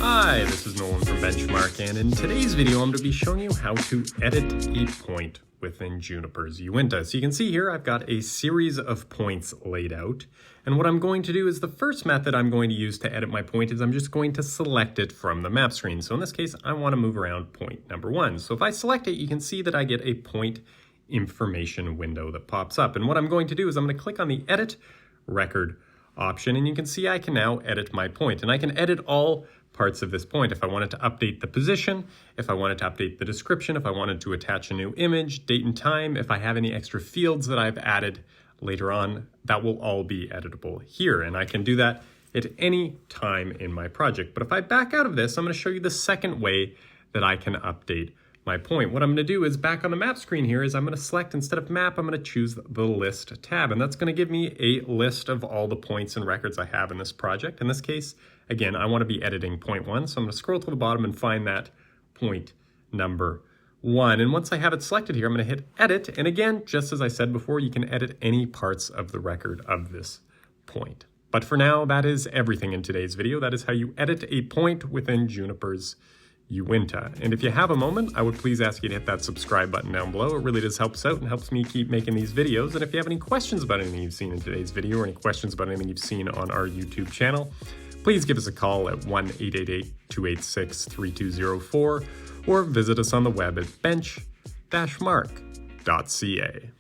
Hi, this is Nolan from Benchmark, and in today's video I'm going to be showing you how to edit a point within Juniper's Uinta. So you can see here I've got a series of points laid out, and what I'm going to do is the first method I'm going to use to edit my point is I'm just going to select it from the map screen. So in this case I want to move around point number 1. So if I select it, you can see that I get a point information window that pops up, and what I'm going to do is I'm going to click on the Edit Record option, and you can see I can now edit my point, and I can edit all parts of this point. If I wanted to update the position, if I wanted to update the description, if I wanted to attach a new image, date and time, if I have any extra fields that I've added later on, that will all be editable here, and I can do that at any time in my project. But if I back out of this, I'm going to show you the second way that I can update my point. What I'm going to do is back on the map screen here is I'm going to select, instead of map, I'm going to choose the list tab, and that's going to give me a list of all the points and records I have in this project. In this case, again, I want to be editing point 1, so I'm going to scroll to the bottom and find that point number 1. And once I have it selected here, I'm going to hit edit, and again, just as I said before, you can edit any parts of the record of this point. But for now, that is everything in today's video. That is how you edit a point within Juniper's Uinta. And if you have a moment, I would please ask you to hit that subscribe button down below. It really does help us out and helps me keep making these videos. And if you have any questions about anything you've seen in today's video or any questions about anything you've seen on our YouTube channel, please give us a call at 1-888-286-3204 or visit us on the web at bench-mark.ca.